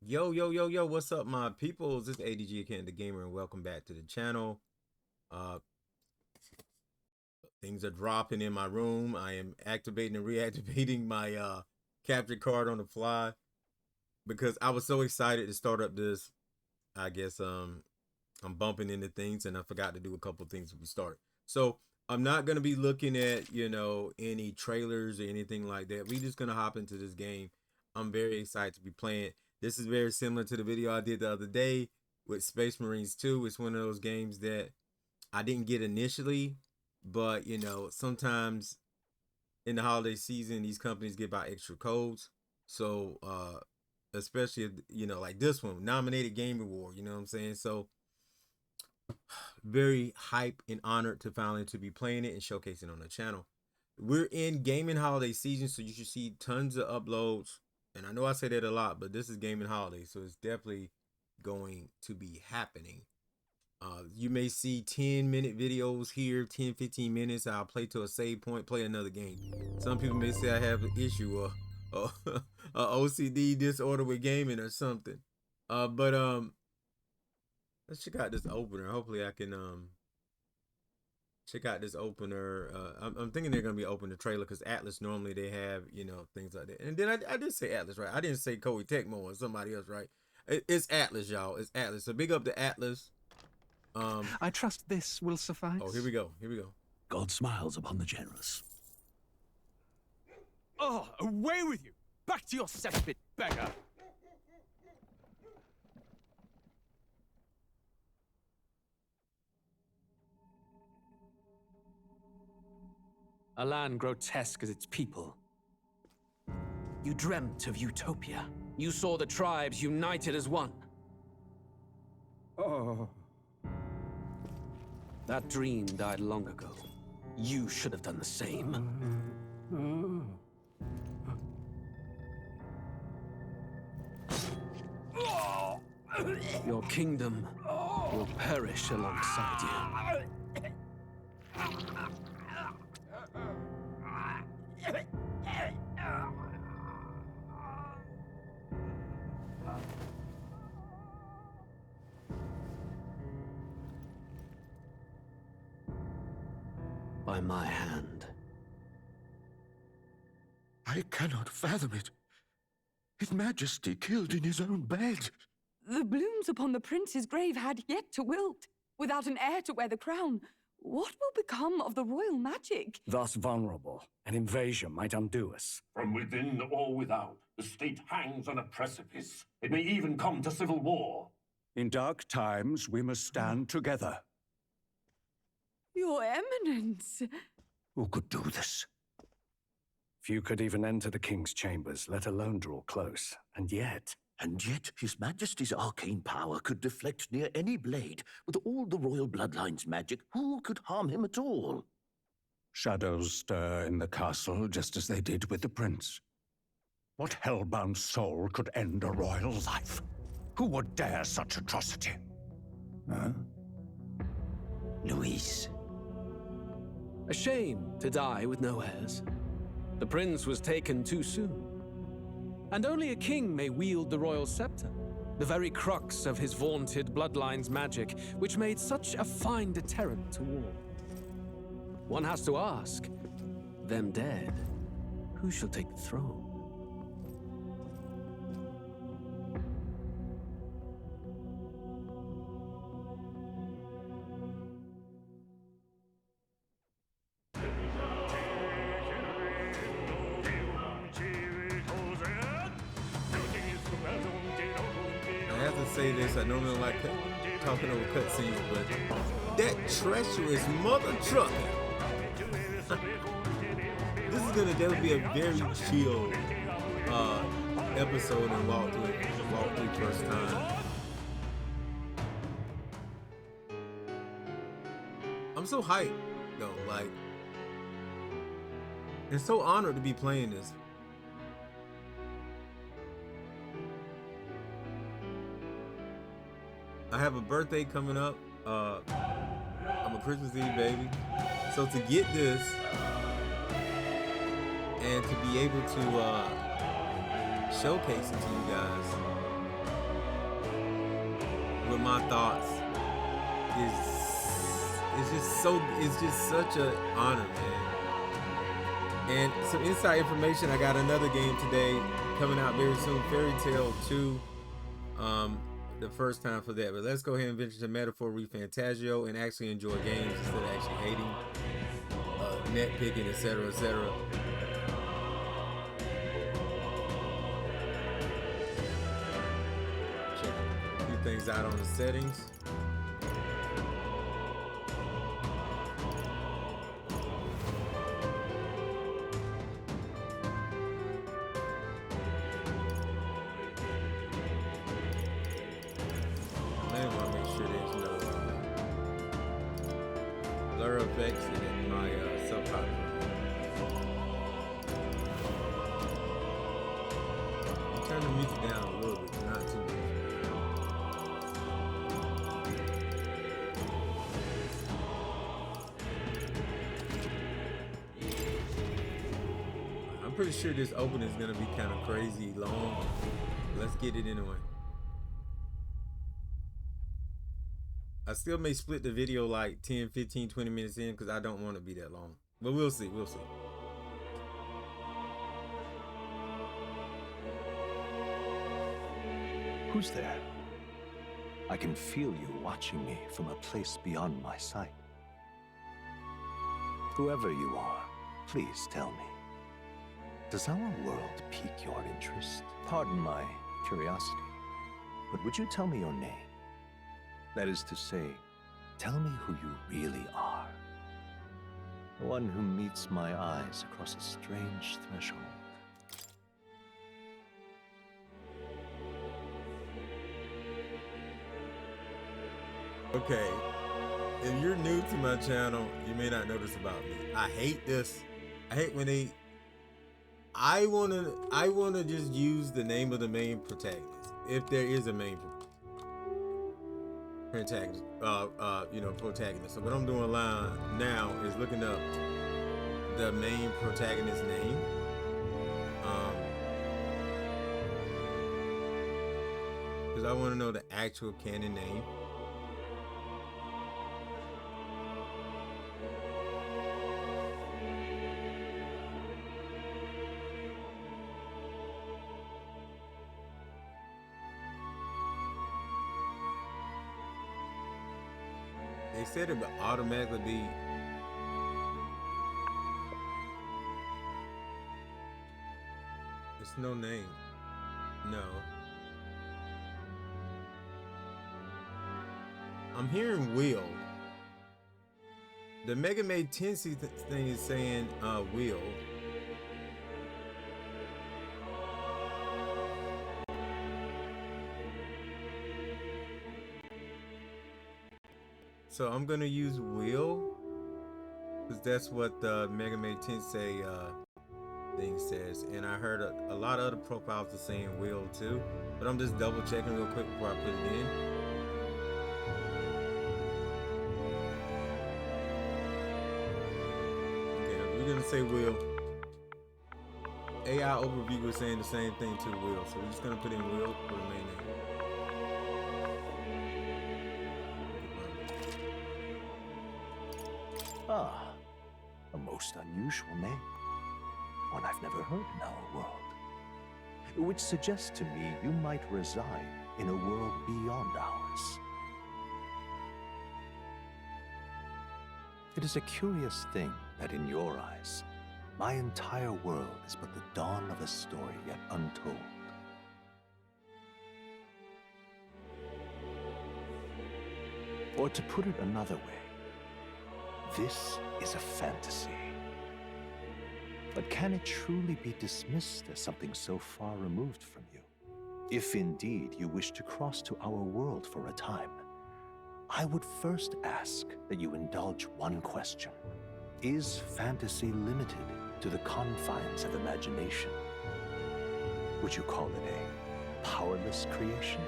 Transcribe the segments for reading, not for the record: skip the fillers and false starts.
Yo, yo, yo, yo, what's up, my peoples? This is ADG, AntDaGamer, and welcome back to the channel. Things are dropping in my room. I am activating and reactivating my capture card on the fly because I was so excited to start up this. I guess I'm bumping into things and I forgot to do a couple things to be started. So I'm not gonna be looking at any trailers or anything like that. We just gonna hop into this game. I'm very excited to be playing. This is very similar to the video I did the other day with Space Marines 2. It's one of those games that I didn't get initially, but sometimes in the holiday season, these companies give out extra codes. So especially like this one, nominated Game Award, you know what I'm saying? So very hype and honored to finally to be playing it and showcasing on the channel. We're in gaming holiday season, so you should see tons of uploads. And I know I say that a lot, but this is gaming holiday, so it's definitely going to be happening. You may see 10-minute videos here, 10-15 minutes. I'll play to a save point, play another game. Some people may say I have an issue or a OCD disorder with gaming or something. But let's check out this opener. Hopefully I can check out this opener. I'm thinking they're gonna be open the trailer because Atlus normally they have things like that. And then I did say Atlus, right? I didn't say Koei Tecmo or somebody else, right? It's Atlus, y'all. It's Atlus. So big up to Atlus. I trust this will suffice. Oh, here we go. Here we go. God smiles upon the generous. Oh, away with you! Back to your cesspit, beggar! A land grotesque as its people. You dreamt of utopia. You saw the tribes united as one. Oh. That dream died long ago. You should have done the same. Your kingdom will perish alongside you. By my hand. I cannot fathom it. His Majesty killed in his own bed. The blooms upon the prince's grave had yet to wilt. Without an heir to wear the crown, what will become of the royal magic? Thus vulnerable, an invasion might undo us. From within or without, the state hangs on a precipice. It may even come to civil war. In dark times, we must stand together. Your Eminence. Who could do this? Few could even enter the king's chambers, let alone draw close. And yet His Majesty's arcane power could deflect near any blade. With all the royal bloodline's magic, who could harm him at all? shadows stir in the castle just as they did with the prince. What hellbound soul could end a royal life? Who would dare such atrocity? Huh? Luis. A shame to die with no heirs. The prince was taken too soon. And only a king may wield the royal scepter, the very crux of his vaunted bloodline's magic, which made such a fine deterrent to war. One has to ask, them dead, who shall take the throne? I have to say this. I normally don't like talking over cutscenes, but that treacherous mother-trucker. This is gonna definitely be a very chill episode and walkthrough first time. I'm so hyped though, like, and so honored to be playing this. I have a birthday coming up. I'm a Christmas Eve baby. So to get this and to be able to showcase it to you guys, with my thoughts it's just such an honor, man. And some inside information, I got another game today coming out very soon, Fairy Tail 2. The first time for that, but let's go ahead and venture to metaphor Re-Fantazio and actually enjoy games instead of actually hating, nitpicking, etc., etc. Check a few things out on the settings. Effects in my subtitles. Turn the music down a little bit, not too much. I'm pretty sure this opening is gonna be kind of crazy long. Let's get it anyway. I still may split the video like 10, 15, 20 minutes in because I don't want it to be that long. But we'll see, we'll see. Who's there? I can feel you watching me from a place beyond my sight. Whoever you are, please tell me. Does our world pique your interest? Pardon my curiosity, but would you tell me your name? That is to say, tell me who you really are. The one who meets my eyes across a strange threshold. Okay, if you're new to my channel, you may not know this about me. I hate this. I hate when they... I wanna just use the name of the main protagonist, if there is a main protagonist. Protagonist. So what I'm doing now is looking up the main protagonist's name. Because I want to know the actual canon name. They said it would automatically be it's no name. No. I'm hearing Will. The Mega Maid Tensei thing is saying Will. So I'm gonna use Will, because that's what the Mega Maid Tensei thing says. And I heard a lot of other profiles are saying Will too, but I'm just double checking real quick before I put it in. Okay, we're gonna say Will. AI overview was saying the same thing to Will, so we're just gonna put in Will for the main name. Ah, a most unusual name. One I've never heard in our world. Which suggests to me you might reside in a world beyond ours. It is a curious thing that in your eyes, my entire world is but the dawn of a story yet untold. Or to put it another way, this is a fantasy. But can it truly be dismissed as something so far removed from you? If indeed you wish to cross to our world for a time, I would first ask that you indulge one question. Is fantasy limited to the confines of imagination? Would you call it a powerless creation?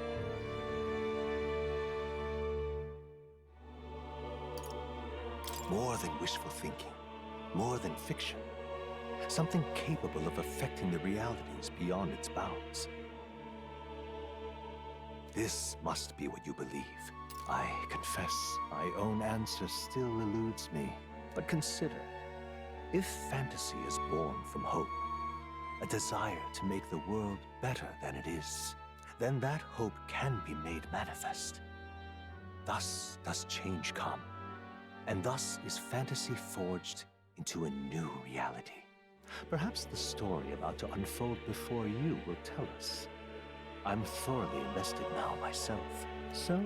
More than wishful thinking, more than fiction, something capable of affecting the realities beyond its bounds. This must be what you believe. I confess, my own answer still eludes me. But consider, if fantasy is born from hope, a desire to make the world better than it is, then that hope can be made manifest. Thus does change come, and thus is fantasy forged into a new reality. Perhaps the story about to unfold before you will tell us. I'm thoroughly invested now myself, so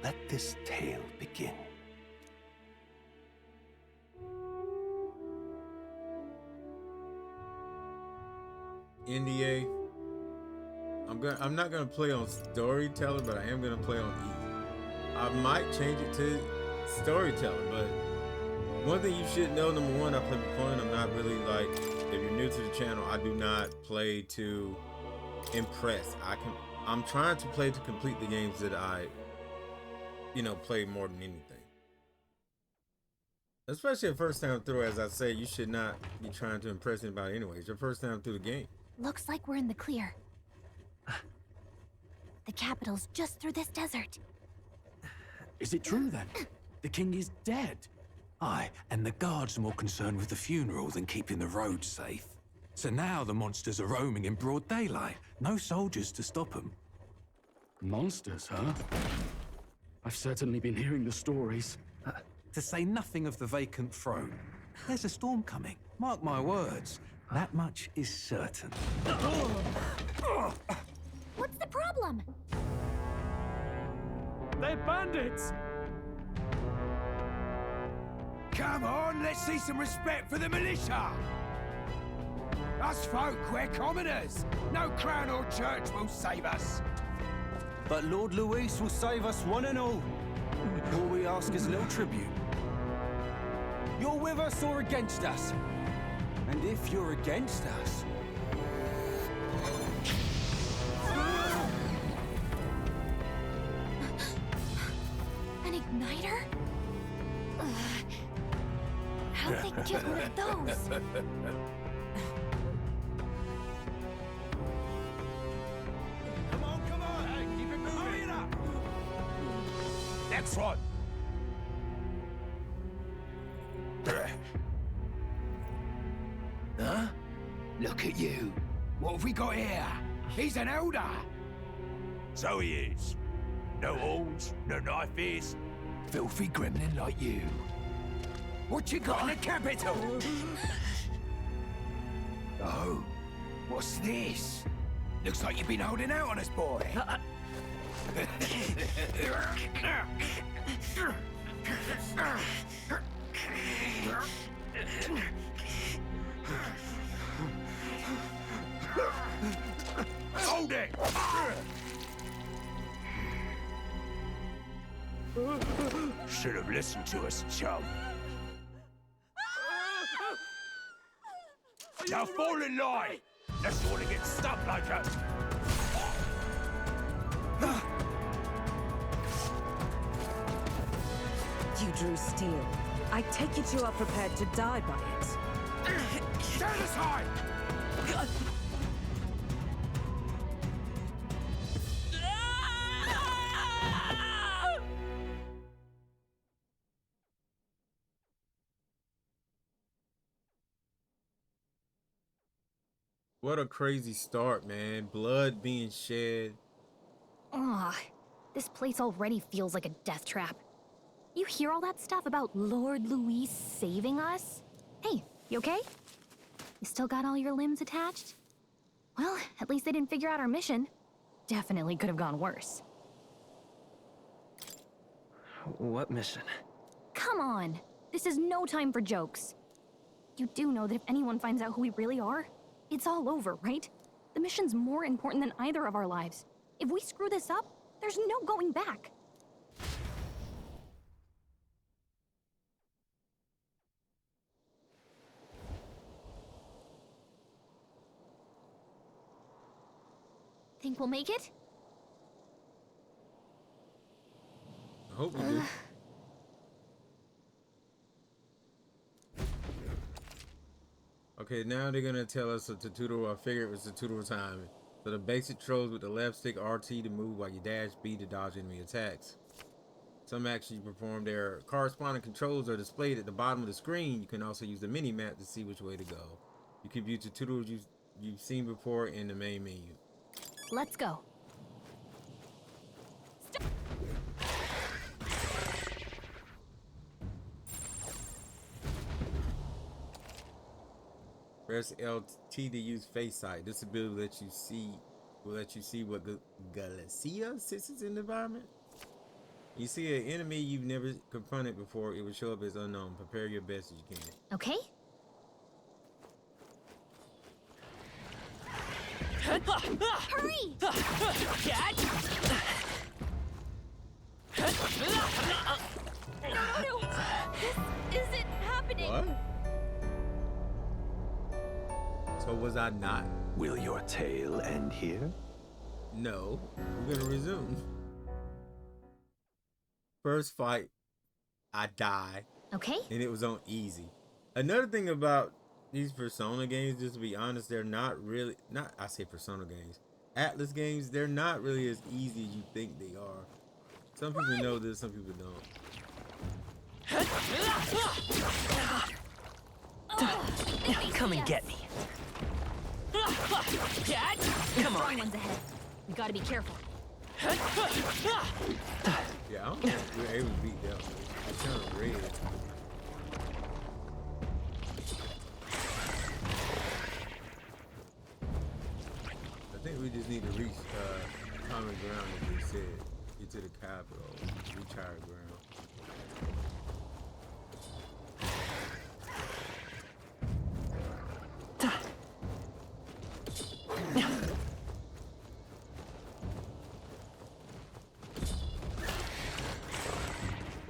let this tale begin. NDA. I'm not gonna play on storyteller, but I am gonna play on easy. I might change it to storyteller, but one thing you should know, number one, I play for fun. I'm not really like, if you're new to the channel, I do not play to impress. I'm trying to play to complete the games that I, play more than anything. Especially the first time through, as I say, you should not be trying to impress anybody anyway. It's your first time through the game. Looks like we're in the clear. The capital's just through this desert. Is it true then? The king is dead? Aye, and the guards are more concerned with the funeral than keeping the roads safe. So now the monsters are roaming in broad daylight. No soldiers to stop them. Monsters, huh? I've certainly been hearing the stories. To say nothing of the vacant throne. There's a storm coming. Mark my words. That much is certain. What's the problem? They're bandits! Come on, let's see some respect for the militia! Us folk, we're commoners. No crown or church will save us. But Lord Luis will save us one and all. All we ask is little tribute. You're with us or against us? And if you're against us... An igniter? How'd they get one of those? Come on! Hey, keep it moving! Hurry it up! Next one! Huh? Look at you. What have we got here? He's an elder. So he is. No horns, no knife ears. Filthy gremlin like you. What you got in the capital? Oh, what's this? Looks like you've been holding out on us, boy. Hold it! Should have listened to us, chum. Now fall in line! Unless you want to get stuck like us. You drew steel. I take it you are prepared to die by it. Stand aside! What a crazy start, man. Blood being shed. Ugh, this place already feels like a death trap. You hear all that stuff about Lord Luis saving us? Hey, you okay? You still got all your limbs attached? Well, at least they didn't figure out our mission. Definitely could have gone worse. What mission? Come on! This is no time for jokes. You do know that if anyone finds out who we really are, it's all over, right? The mission's more important than either of our lives. If we screw this up, there's no going back. Think we'll make it? I hope we do. Okay, now they're gonna tell us a tutorial. I figured it was a tutorial time. So the basic controls with the left stick RT to move while you dash B to dodge enemy attacks. Some actions you perform, their corresponding controls are displayed at the bottom of the screen. You can also use the mini map to see which way to go. You can view tutorials you've seen before in the main menu. Let's go. Press LT to use face sight. This ability will let you see what Gallica sits in the environment. You see an enemy you've never confronted before, it will show up as unknown. Prepare your best as you can. Okay. Hurry! No, this isn't happening. What? So was I not? Will your tale end here? No, we're gonna resume. First fight, I die. Okay. And it was on easy. Another thing about these Persona games, just to be honest, they're not really, I say Persona games, Atlus games, they're not really as easy as you think they are. Some people know this, some people don't. Come and get me. Come on. One's ahead. We gotta be careful. Yeah, I don't think we're able to beat them. It's kind of red. I think we just need to reach common ground, as they said. Get to the capital, reach higher ground.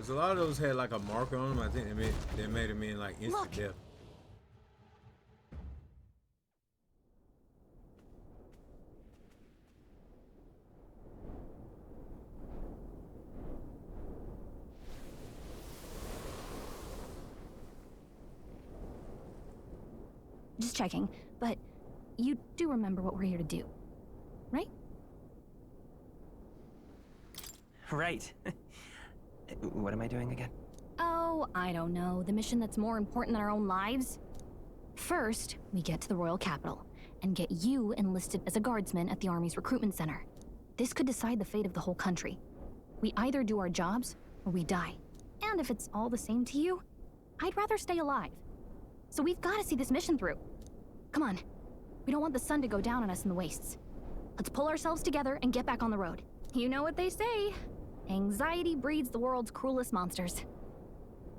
A lot of those had like a marker on them. I think they made them in like instant death. Just checking, but you do remember what we're here to do, right? Right. What am I doing again? Oh, I don't know. The mission that's more important than our own lives? First, we get to the royal capital and get you enlisted as a guardsman at the army's recruitment center. This could decide the fate of the whole country. We either do our jobs or we die. And if it's all the same to you, I'd rather stay alive. So we've got to see this mission through. Come on. We don't want the sun to go down on us in the wastes. Let's pull ourselves together and get back on the road. You know what they say. Anxiety breeds the world's cruelest monsters.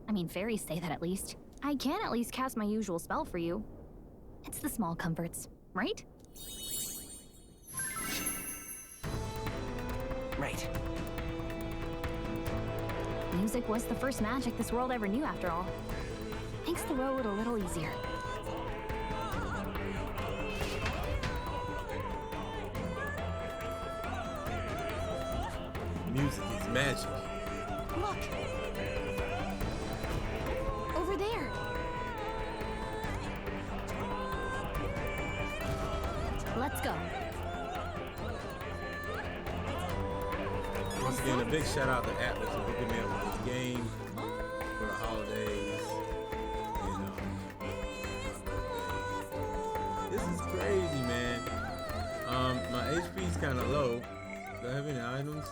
I mean, fairies say that at least. I can at least cast my usual spell for you. It's the small comforts, right? Right. Music was the first magic this world ever knew, after all. Makes the road a little easier. Music is magic. Look! Over there! Let's go. Once again, a big shout out to Atlus for hooking me up with this game for the holidays. This is crazy, man. My HP is kind of low. Do I have any items?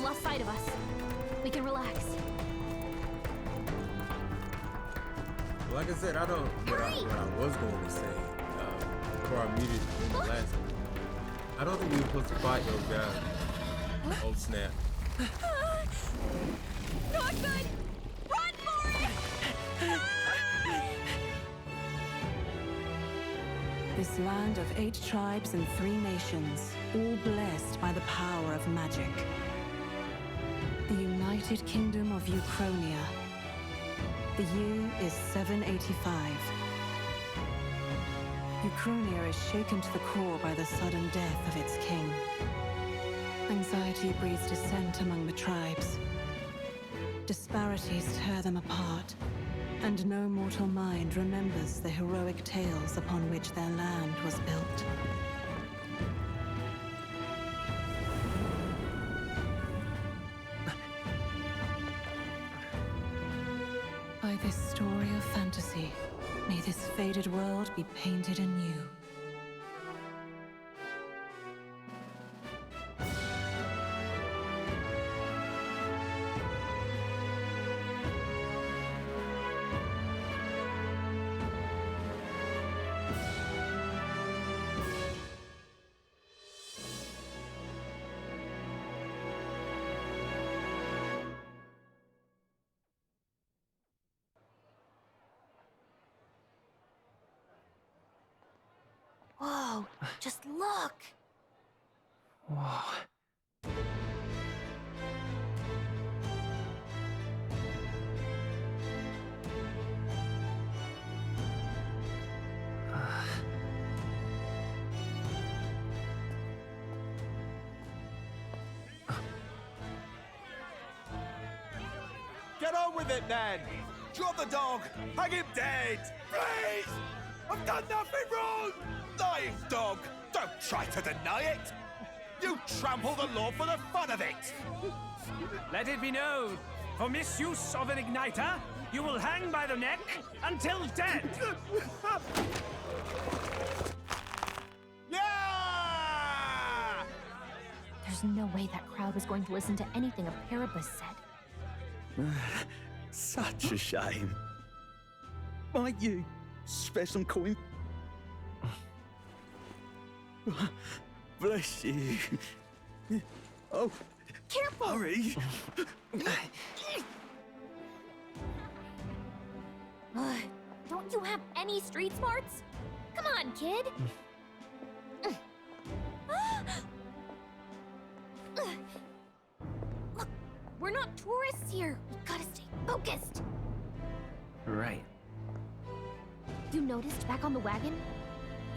Lost sight of us. We can relax. Like I said, I don't. What I was going to say before I muted in the last one. I don't think we were supposed to fight those guys. Oh snap! Not good. Run for it! This land of 8 tribes and 3 nations, all blessed by the power of magic. The United Kingdom of Uchronia. The year is 785. Uchronia is shaken to the core by the sudden death of its king. Anxiety breeds dissent among the tribes. Disparities tear them apart, and no mortal mind remembers the heroic tales upon which their land was built. By this story of fantasy, may this faded world be painted anew. Whoa, just look! Whoa. Get on with it, then! Drop the dog! Hang him dead! Please! I've done nothing wrong! Lying dog! Don't try to deny it! You trample the law for the fun of it! Let it be known, for misuse of an igniter, you will hang by the neck until dead! Yeah! There's no way that crowd was going to listen to anything a Paribus said. Such a shame. Might you spare some coin? Bless you. Oh, careful! Hurry! Don't you have any street smarts? Come on, kid! Look, we're not tourists here. We gotta stay focused. Right. You noticed back on the wagon?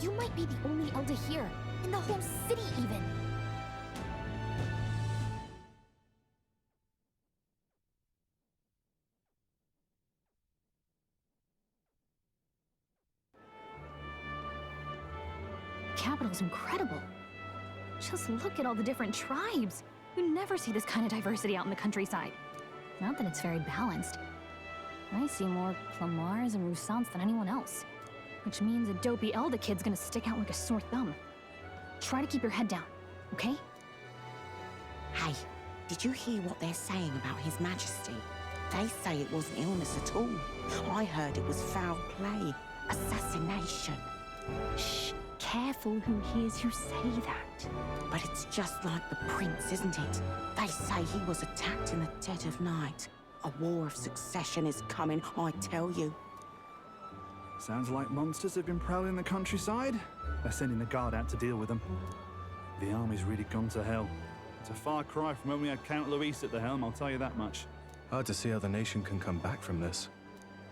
You might be the only elder here, in the whole city even. The capital's incredible. Just look at all the different tribes. You never see this kind of diversity out in the countryside. Not that it's very balanced. I see more Plamars and Roussants than anyone else. Which means a dopey Elder kid's gonna stick out like a sore thumb. Try to keep your head down, okay? Hey, did you hear what they're saying about His Majesty? They say it wasn't illness at all. I heard it was foul play, assassination. Shh, careful who hears you say that. But it's just like the prince, isn't it? They say he was attacked in the dead of night. A war of succession is coming, I tell you. Sounds like monsters have been prowling the countryside. They're sending the guard out to deal with them. The army's really gone to hell. It's a far cry from when we had Count Luis at the helm, I'll tell you that much. Hard to see how the nation can come back from this.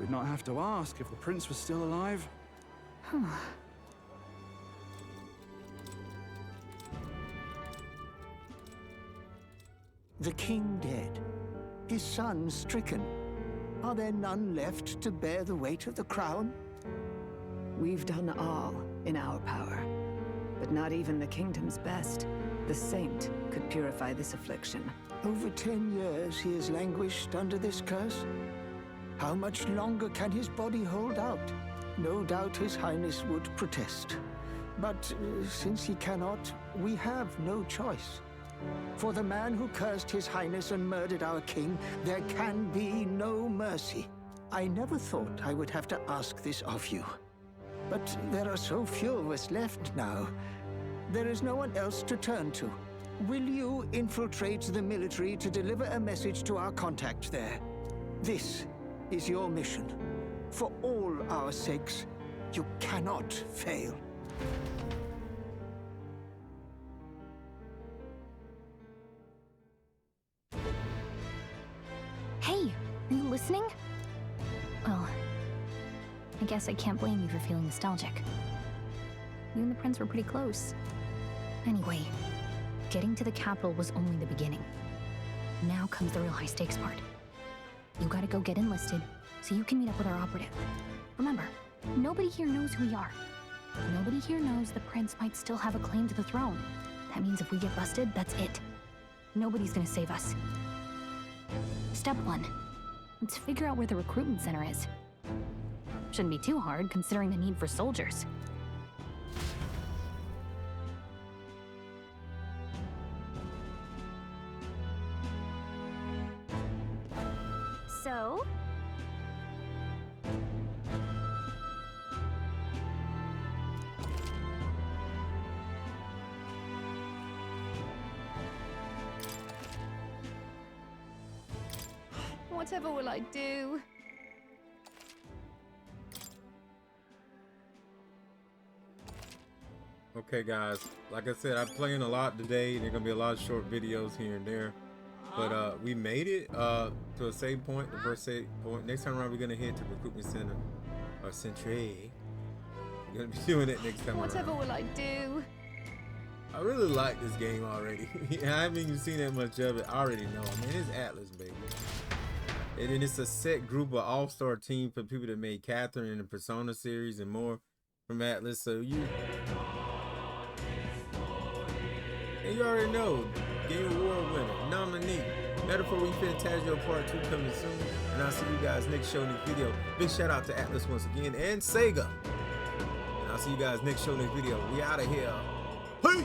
We'd not have to ask if the prince was still alive. The king dead, his son stricken. Are there none left to bear the weight of the crown? We've done all in our power, but not even the kingdom's best, the saint, could purify this affliction. Over 10 years he has languished under this curse. How much longer can his body hold out? No doubt his highness would protest. But since he cannot, we have no choice. For the man who cursed his highness and murdered our king, there can be no mercy. I never thought I would have to ask this of you. But there are so few of us left now. There is no one else to turn to. Will you infiltrate the military to deliver a message to our contact there? This is your mission. For all our sakes, you cannot fail. Hey, are you listening? Well, I guess I can't blame you for feeling nostalgic. You and the prince were pretty close. Anyway, getting to the capital was only the beginning. Now comes the real high-stakes part. You gotta go get enlisted so you can meet up with our operative. Remember, nobody here knows who we are. Nobody here knows the prince might still have a claim to the throne. That means if we get busted, that's it. Nobody's gonna save us. Step 1. Let's figure out where the recruitment center is. Shouldn't be too hard, considering the need for soldiers. So? Whatever will I do? Okay, guys. Like I said, I'm playing a lot today. There are gonna be a lot of short videos here and there. But we made it to a save point, the first save point. Next time around, we're gonna head to the recruitment center or Centre. We're gonna be doing it next time Whatever around. will I do? I really like this game already. I haven't even seen that much of it. I already know. I mean, it's Atlus, baby. And then it's a set group of all-star team for people that made Catherine and the Persona series and more from Atlus. So you already know. Game Award winner, nominee, Metaphor Re-Fantazio Part 2 coming soon. And I'll see you guys next show, next video. Big shout out to Atlus once again and Sega. And I'll see you guys next show, next video. We out of here. Peace!